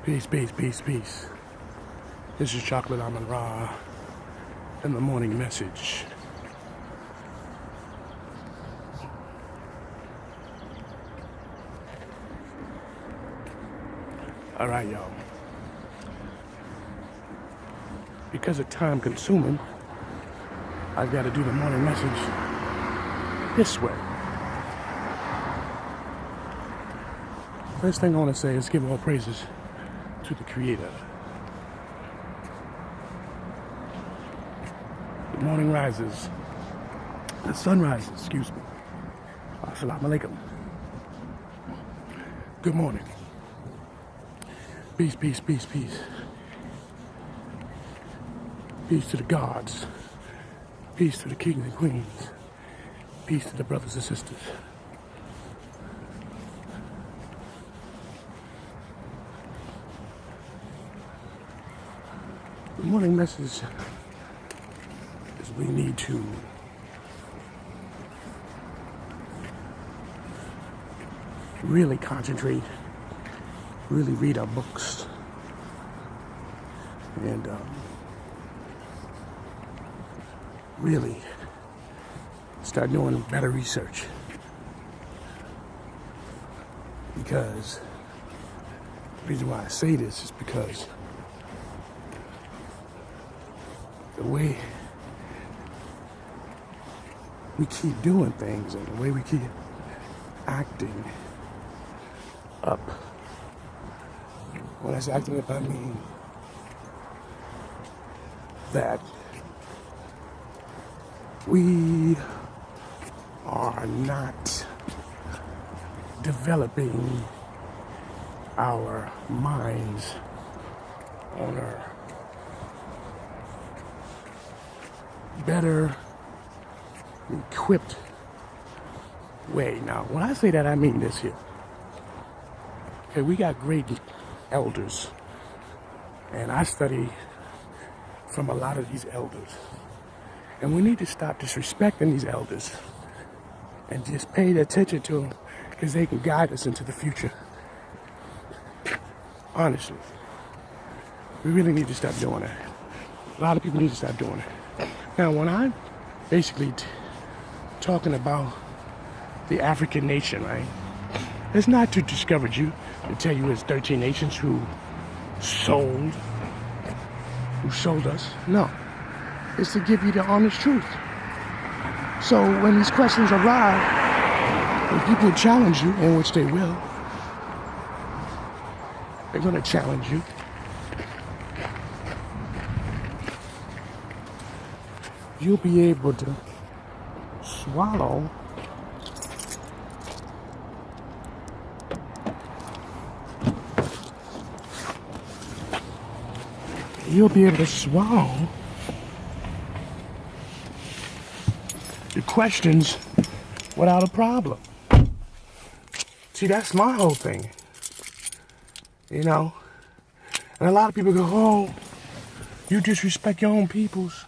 Peace, peace, peace, peace. This is Chocolate AMUN-RA and the morning message. All right, y'all. Because of time consuming, I've got to do the morning message this way. First thing I want to say is give all praises to the Creator. The morning rises. The sun rises, excuse me. Assalamu alaikum. Good morning. Peace, peace, peace, peace. Peace to the gods. Peace to the kings and queens. Peace to the brothers and sisters. The morning message is we need to really concentrate, really read our books, and really start doing better research. Because the reason why I say this is because the way we keep doing things and the way we keep acting up. When I say acting up, I mean that we are not developing our minds on a better equipped way. Now, when I say that, I mean this here. Okay, we got great elders, and I study from a lot of these elders. And we need to stop disrespecting these elders and just pay attention to them because they can guide us into the future. Honestly, we really need to stop doing that. A lot of people need to stop doing it. Now, when I'm basically talking about the African nation, right? It's not to discourage you, to tell you it's 13 nations who sold us. No, it's to give you the honest truth. So when these questions arrive, when people challenge you, in which they will, they're going to challenge you. You'll be able to swallow the questions without a problem. See, that's my whole thing. You know? And a lot of people go, oh, you disrespect your own peoples.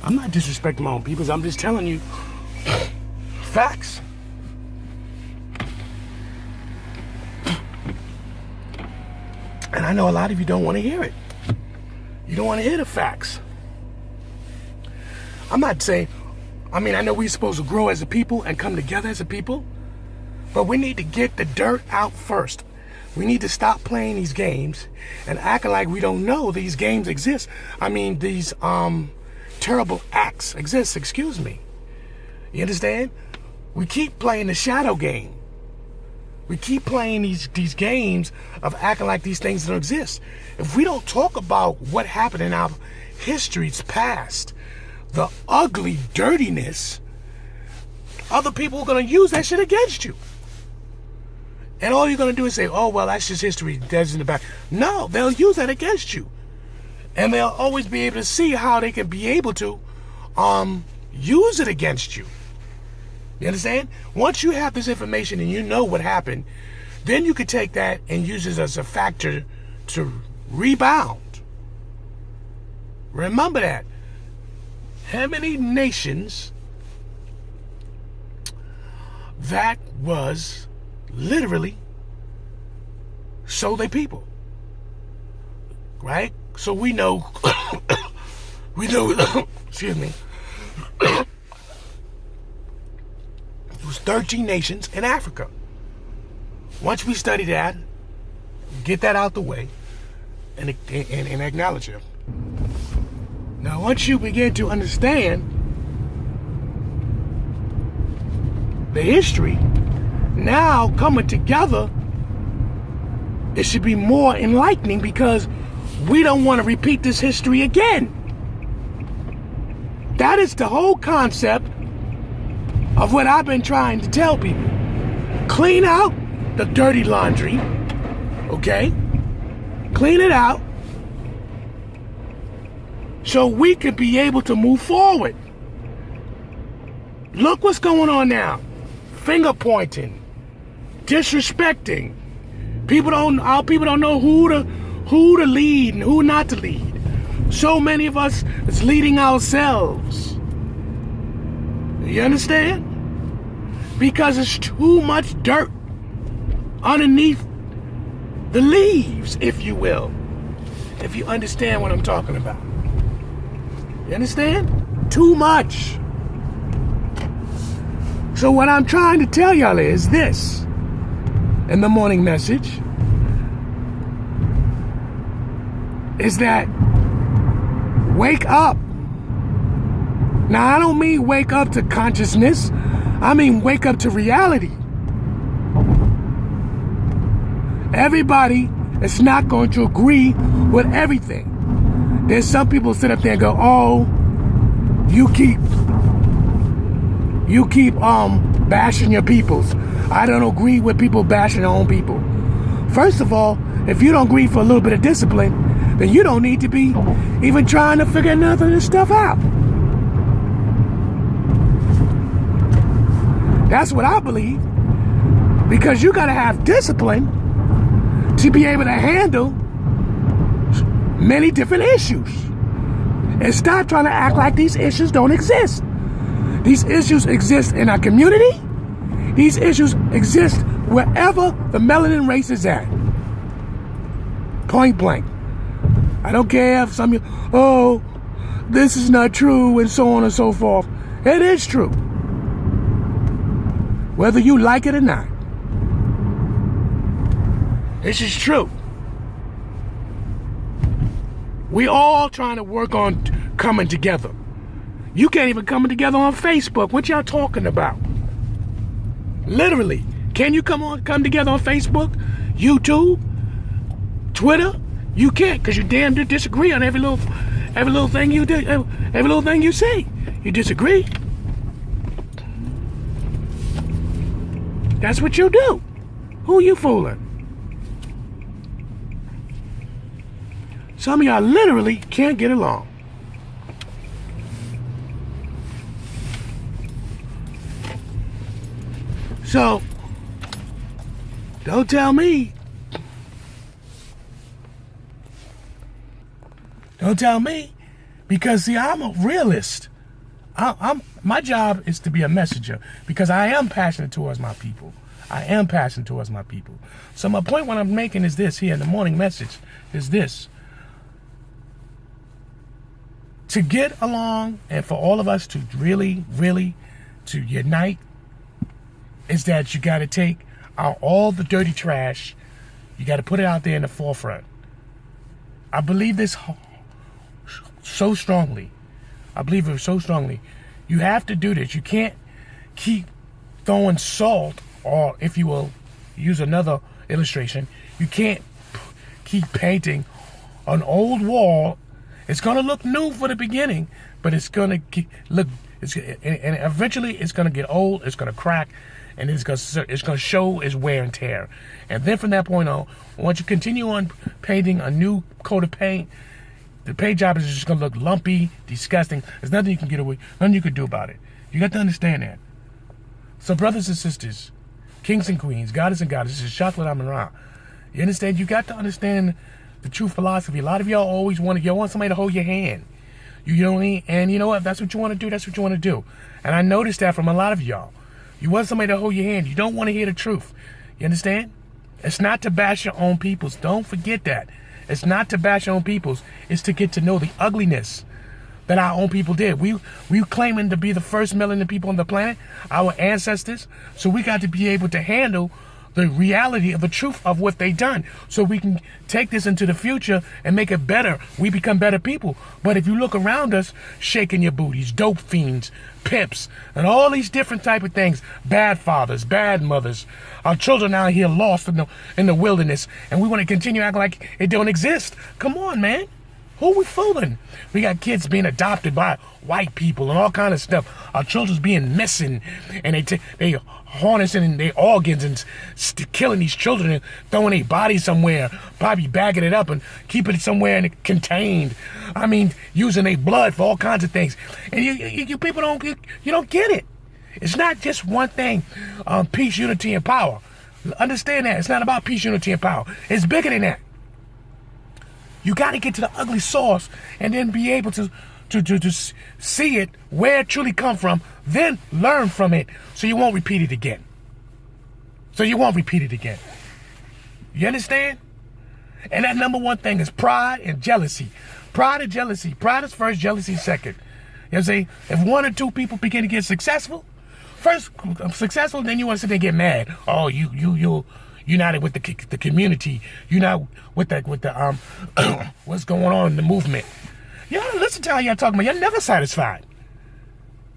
I'm not disrespecting my own peoples. I'm just telling you facts. And I know a lot of you don't want to hear it. You don't want to hear the facts. I'm not saying, I know we're supposed to grow as a people and come together as a people, but we need to get the dirt out first. We need to stop playing these games and acting like we don't know these games exist. These terrible acts exist, excuse me. You understand? We keep playing the shadow game. We keep playing these games of acting like these things don't exist. If we don't talk about what happened in our history's past, the ugly dirtiness, other people are going to use that shit against you. And all you're going to do is say, oh, well, that's just history. That's in the back. No, they'll use that against you. And they'll always be able to see how they can be able to use it against you. You understand? Once you have this information and you know what happened, then you could take that and use it as a factor to rebound. Remember that. How many nations that was literally so they people. Right? So we know, excuse me, it was 13 nations in Africa. Once we study that, get that out the way, and acknowledge it. Now, once you begin to understand the history, now coming together, it should be more enlightening because we don't want to repeat this history again. That is the whole concept of what I've been trying to tell people. Clean out the dirty laundry, okay? Clean it out so we can be able to move forward. Look what's going on now. Finger pointing, disrespecting. Our people don't know who to lead and who not to lead. So many of us is leading ourselves. You understand? Because it's too much dirt underneath the leaves, if you will. If you understand what I'm talking about. You understand? Too much. So what I'm trying to tell y'all is this in the morning message is that wake up. Now, I don't mean wake up to consciousness. I mean wake up to reality. Everybody is not going to agree with everything. There's some people sit up there and go, oh, you keep bashing your peoples. I don't agree with people bashing their own people. First of all, if you don't agree for a little bit of discipline, then you don't need to be even trying to figure none of this stuff out. That's what I believe. Because you got to have discipline to be able to handle many different issues. And stop trying to act like these issues don't exist. These issues exist in our community. These issues exist wherever the melanin race is at. Point blank. I don't care if some of you, oh, this is not true and so on and so forth. It is true. Whether you like it or not. This is true. We all trying to work on coming together. You can't even come together on Facebook. What y'all talking about? Literally. Can you come together on Facebook, YouTube, Twitter? You can't, because you damn near disagree on every little thing you do, every little thing you say. You disagree. That's what you do. Who you fooling? Some of y'all literally can't get along. So, don't tell me. Don't tell me. Because, see, I'm a realist. My job is to be a messenger. Because I am passionate towards my people. I am passionate towards my people. So my point what I'm making is this here in the morning message. Is this. To get along and for all of us to really, really to unite is that you got to take out all the dirty trash. You got to put it out there in the forefront. I believe this so strongly. I believe it so strongly. You have to do this. You can't keep throwing salt, or if you will use another illustration, you can't keep painting an old wall. It's going to look new for the beginning, but it's going to look, and eventually it's going to get old, it's going to crack, and it's going to show its wear and tear. And then from that point on, once you continue on painting a new coat of paint, the paint job is just going to look lumpy, disgusting. There's nothing you can get away, nothing you can do about it. You got to understand that. So brothers and sisters, kings and queens, goddess and goddesses, this is Chocolate AMUN-RA. You understand? You got to understand the true philosophy. A lot of y'all always want somebody to hold your hand. You know what I mean? And you know what? That's what you want to do. That's what you want to do. And I noticed that from a lot of y'all. You want somebody to hold your hand. You don't want to hear the truth. You understand? It's not to bash your own peoples. Don't forget that. It's not to bash your own peoples. It's to get to know the ugliness that our own people did. We claiming to be the first melanin people on the planet, our ancestors. So we got to be able to handle the reality of the truth of what they done, so we can take this into the future and make it better. We become better people. But if you look around us, shaking your booties, dope fiends, pimps, and all these different type of things, bad fathers, bad mothers, our children out here lost in the wilderness, and we want to continue acting like it don't exist. Come on, man. Who we fooling? We got kids being adopted by white people and all kind of stuff. Our children's being missing, and they harnessing their organs and killing these children and throwing their bodies somewhere, probably bagging it up and keeping it somewhere and contained. I mean, using their blood for all kinds of things. And you people don't get it. It's not just one thing. Peace, unity, and power. Understand that. It's not about peace, unity, and power. It's bigger than that. You got to get to the ugly source and then be able to see it, where it truly come from, then learn from it so you won't repeat it again. You understand? And that number one thing is pride and jealousy. Pride and jealousy. Pride is first, jealousy is second. You know what I'm saying? If one or two people begin to get successful, then you want to sit there and get mad. Oh, you're united with the community. You're not with the what's going on in the movement. Y'all listen to how y'all talking about. You're never satisfied.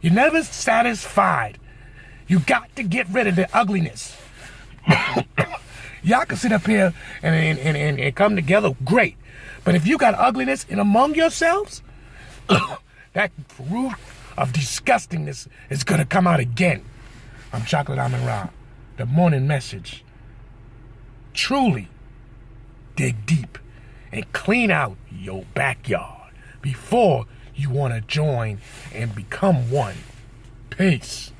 You're never satisfied. You got to get rid of the ugliness. Y'all can sit up here and come together, great. But if you got ugliness in among yourselves, that root of disgustingness is gonna come out again. I'm Chocolate AMUN-RA. The morning message. Truly dig deep and clean out your backyard before you want to join and become one. Peace.